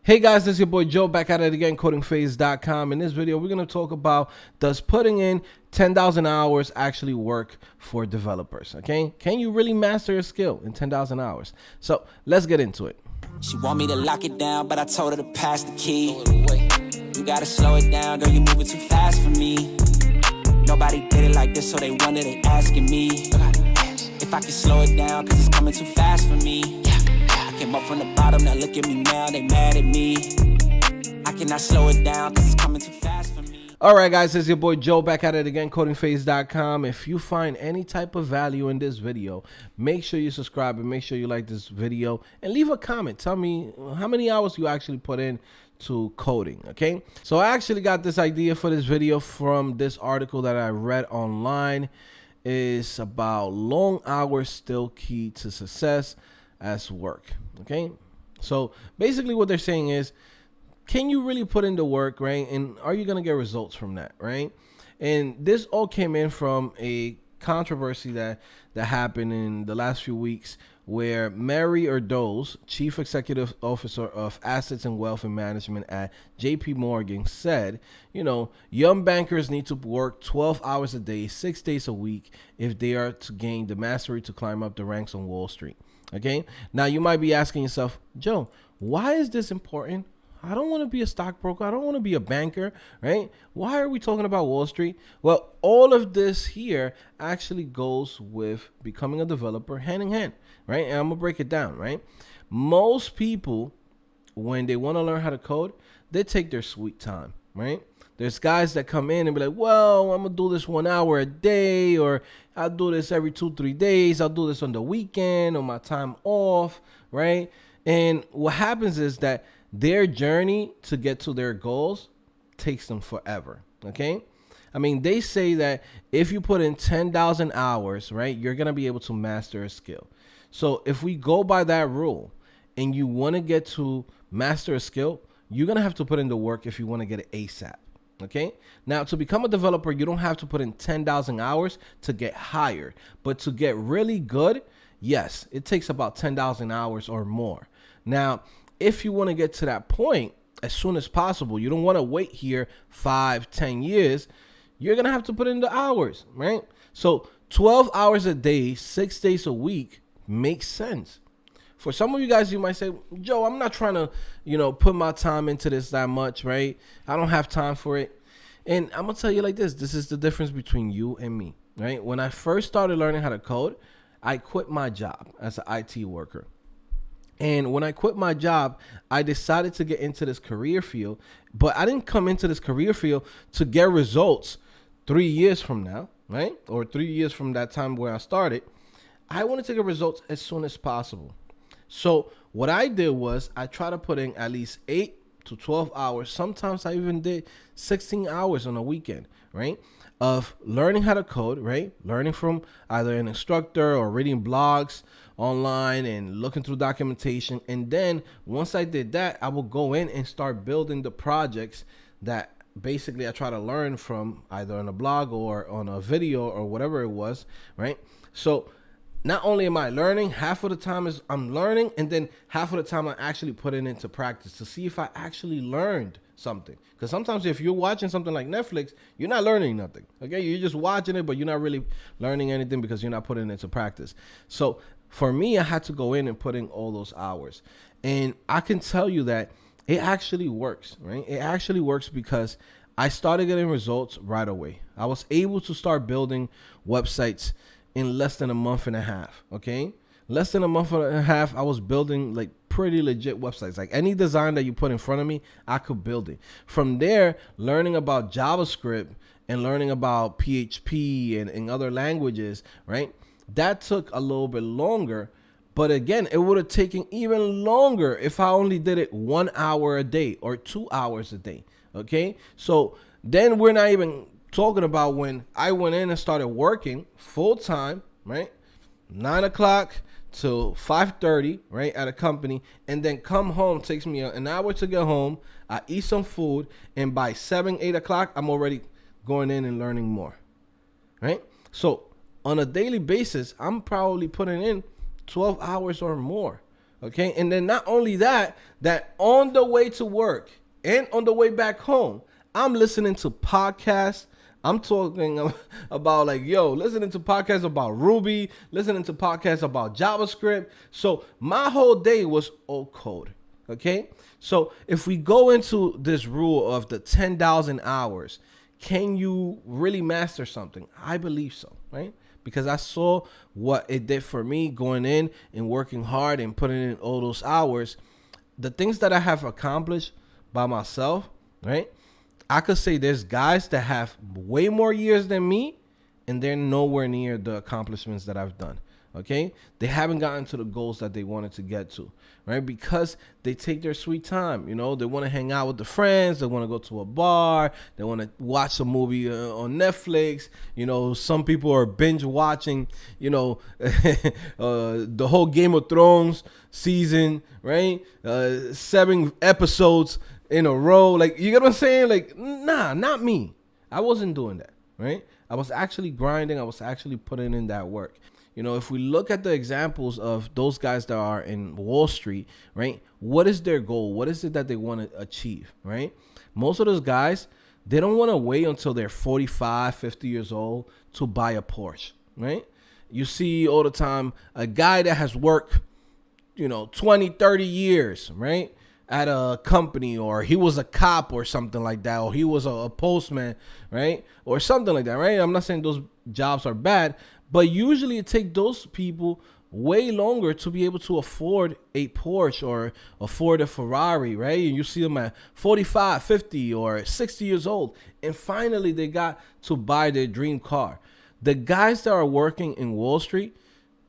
Hey guys, this is your boy Joe back at it again, CodingPhase.com. In this video, we're going to talk about, does putting in 10,000 hours actually work for developers, okay? Can you really master a skill in 10,000 hours? So let's get into it. She want me to lock it down, but I told her to pass the key. You gotta slow it down, girl, you moving too fast for me. Nobody did it like this, so they wonder, they asking me if I can slow it down, cause it's coming too fast for me. Came up from the bottom, now look at me now, they mad at me. I cannot slow it down, cause it's coming too fast for me. Alright guys, this is your boy Joe back at it again, CodingPhase.com. If you find any type of value in this video, make sure you subscribe and make sure you like this video and leave a comment. Tell me how many hours you actually put in to coding, okay? So I actually got this idea for this video from this article that I read online. It's about long hours still key to success as work. Okay, so basically what they're saying is, can you really put in the work, right? And are you gonna get results from that, right? And this all came in from a controversy that happened in the last few weeks, where Mary Erdoes, Chief Executive Officer of Assets and Wealth and Management at JP Morgan, said, you know, young bankers need to work 12 hours a day, 6 days a week, if they are to gain the mastery to climb up the ranks on Wall Street. Okay, now you might be asking yourself, Joe, why is this important? I don't want to be a stockbroker. I don't want to be a banker, right? Why are we talking about Wall Street? Well, all of this here actually goes with becoming a developer hand in hand, right? And I'm going to break it down, right? Most people, when they want to learn how to code, they take their sweet time, right? There's guys that come in and be like, well, I'm going to do this 1 hour a day, or I'll do this every 2-3 days. I'll do this on the weekend, on my time off, right? And what happens is that their journey to get to their goals takes them forever, okay? I mean, they say that if you put in 10,000 hours, right, you're going to be able to master a skill. So if we go by that rule and you want to get to master a skill, you're going to have to put in the work if you want to get it ASAP. Okay, now to become a developer, you don't have to put in 10,000 hours to get hired, but to get really good, yes, it takes about 10,000 hours or more. Now, if you want to get to that point as soon as possible, you don't want to wait here 5-10 years, you're going to have to put in the hours, right? So 12 hours a day, 6 days a week makes sense. For some of you guys, you might say, Joe, I'm not trying to, put my time into this that much, right? I don't have time for it. And I'm going to tell you like this. This is the difference between you and me, right? When I first started learning how to code, I quit my job as an IT worker. And when I quit my job, I decided to get into this career field. But I didn't come into this career field to get results 3 years from now, right? Or 3 years from that time where I started. I wanted to get results as soon as possible. So what I did was I tried to put in at least 8 to 12 hours. Sometimes I even did 16 hours on a weekend, right? Of learning how to code, right? Learning from either an instructor or reading blogs online and looking through documentation. And then once I did that, I will go in and start building the projects that basically I try to learn from either on a blog or on a video or whatever it was, right? So not only am I learning, half of the time is I'm learning, and then half of the time I actually put it into practice to see if I actually learned something. Because sometimes if you're watching something like Netflix, you're not learning nothing, okay? You're just watching it, but you're not really learning anything because you're not putting it into practice. So for me, I had to go in and put in all those hours. And I can tell you that it actually works, right? It actually works because I started getting results right away. I was able to start building websites in less than a month and a half, okay? Less than a month and a half, I was building like pretty legit websites. Like any design that you put in front of me, I could build it. From there, learning about JavaScript and learning about PHP and other languages, right? That took a little bit longer, but again, it would have taken even longer if I only did it 1 hour a day or 2 hours a day, okay? So then we're not even talking about when I went in and started working full time, right? 9 o'clock to 5:30, right, at a company, and then come home. Takes me an hour to get home. I eat some food, and by 7-8 o'clock, I'm already going in and learning more, right? So on a daily basis, I'm probably putting in 12 hours or more, Okay. And then not only that, that on the way to work and on the way back home, I'm listening to podcasts. I'm talking about like, listening to podcasts about Ruby, listening to podcasts about JavaScript. So my whole day was all code. Okay. So if we go into this rule of the 10,000 hours, can you really master something? I believe so, right? Because I saw what it did for me going in and working hard and putting in all those hours. The things that I have accomplished by myself, right? I could say there's guys that have way more years than me and they're nowhere near the accomplishments that I've done. Okay. They haven't gotten to the goals that they wanted to get to, right? Because they take their sweet time. They want to hang out with the friends. They want to go to a bar. They want to watch a movie on Netflix. Some people are binge watching, the whole Game of Thrones season, right? 7 episodes in a row. Like, you get what I'm saying? Like, nah, not me. I wasn't doing that, right? I was actually grinding. I was actually putting in that work. If we look at the examples of those guys that are in Wall Street, right? What is their goal? What is it that they want to achieve, right? Most of those guys, they don't want to wait until they're 45, 50 years old to buy a Porsche, right? You see all the time a guy that has worked, 20, 30 years, right? At a company, or he was a cop or something like that, or he was a postman, right? Or something like that, right? I'm not saying those jobs are bad, but usually it takes those people way longer to be able to afford a Porsche or afford a Ferrari, right? And you see them at 45, 50, or 60 years old, and finally they got to buy their dream car. The guys that are working in Wall Street,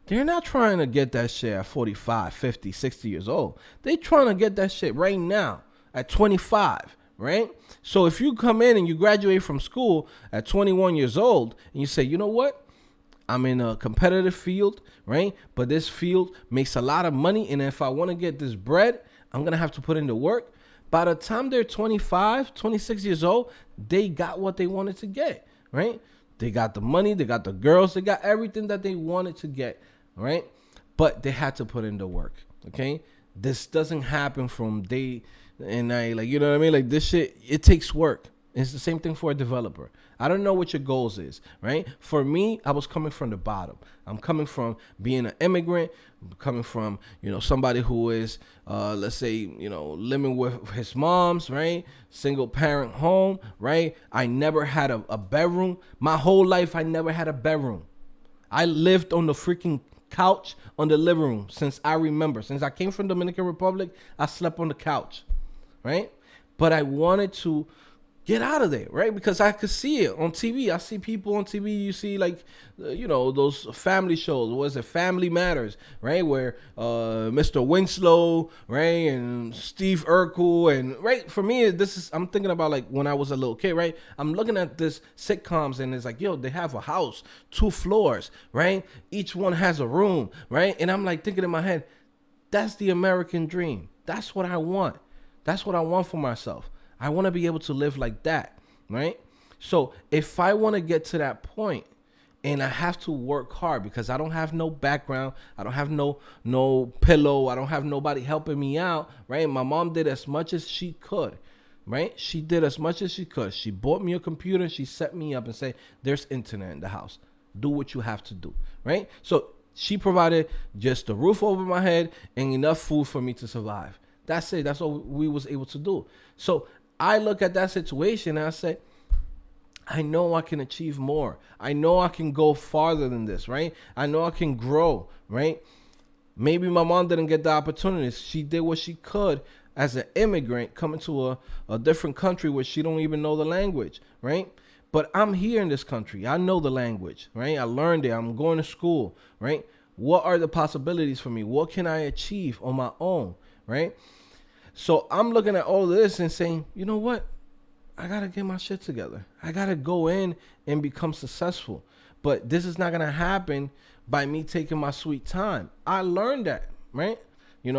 they're not trying to get that shit at 45, 50, 60 years old. They're trying to get that shit right now at 25, right? So if you come in and you graduate from school at 21 years old and you say, you know what? I'm in a competitive field, right? But this field makes a lot of money. And if I want to get this bread, I'm going to have to put in the work. By the time they're 25, 26 years old, they got what they wanted to get, right? They got the money, they got the girls, they got everything that they wanted to get, right? But they had to put in the work, okay? This doesn't happen from day and night. Like, you know what I mean? Like, this shit, it takes work. It's the same thing for a developer. I don't know what your goals is, right? For me, I was coming from the bottom. I'm coming from being an immigrant, coming from, somebody who is, let's say, living with his mom's, right? Single parent home, right? I never had a bedroom. My whole life, I never had a bedroom. I lived on the freaking couch on the living room since I remember. Since I came from Dominican Republic, I slept on the couch, right? But I wanted to get out of there, right? Because I could see it on TV. I see people on TV. You see, like, those family shows. What is it? Family Matters, right? Where Mr. Winslow, right, and Steve Urkel, and right. For me, I'm thinking about like when I was a little kid, right? I'm looking at this sitcoms, and it's like, they have a house, 2 floors, right? Each one has a room, right? And I'm like thinking in my head, that's the American dream. That's what I want. That's what I want for myself. I want to be able to live like that, right? So if I want to get to that point, and I have to work hard because I don't have no background, I don't have no pillow, I don't have nobody helping me out, right? My mom did as much as she could, right? She did as much as she could. She bought me a computer, she set me up and said, there's internet in the house. Do what you have to do, right? So she provided just a roof over my head and enough food for me to survive. That's it. That's what we was able to do. So I look at that situation and I say, I know I can achieve more. I know I can go farther than this, right? I know I can grow, right? Maybe my mom didn't get the opportunities. She did what she could as an immigrant coming to a different country where she don't even know the language, right? But I'm here in this country. I know the language, right? I learned it. I'm going to school, right? What are the possibilities for me? What can I achieve on my own, right? So I'm looking at all of this and saying, you know what? I got to get my shit together. I got to go in and become successful. But this is not going to happen by me taking my sweet time. I learned that, right?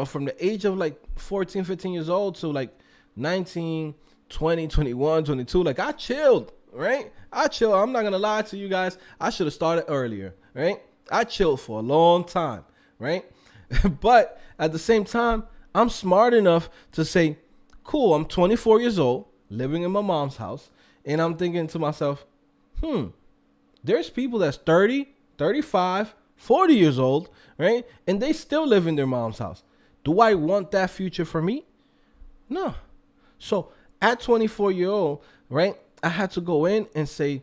From the age of like 14, 15 years old to like 19, 20, 21, 22, like I chilled, right? I chilled. I'm not going to lie to you guys. I should have started earlier, right? I chilled for a long time, right? But at the same time, I'm smart enough to say, cool, I'm 24 years old, living in my mom's house, and I'm thinking to myself, there's people that's 30, 35, 40 years old, right? And they still live in their mom's house. Do I want that future for me? No. So at 24-year-old, right, I had to go in and say,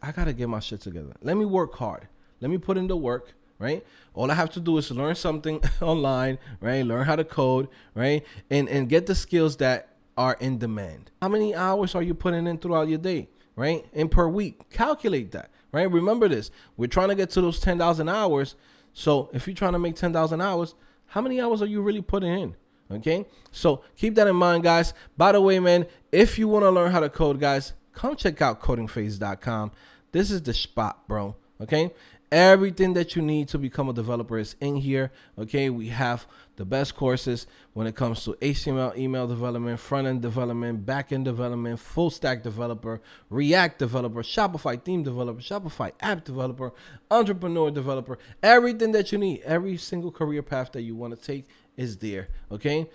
I got to get my shit together. Let me work hard. Let me put in the work, right? All I have to do is learn something online, right? Learn how to code, right? And get the skills that are in demand. How many hours are you putting in throughout your day, right? And per week. Calculate that, right? Remember this. We're trying to get to those 10,000 hours. So if you're trying to make 10,000 hours, how many hours are you really putting in? Okay, so keep that in mind, guys. By the way, man, if you want to learn how to code, guys, come check out CodingPhase.com. This is the spot, bro. Okay, everything that you need to become a developer is in here. Okay, we have the best courses when it comes to HTML, email development, front-end development, back-end development, full-stack developer, React developer, Shopify theme developer, Shopify app developer, entrepreneur developer, everything that you need, every single career path that you want to take is there. Okay,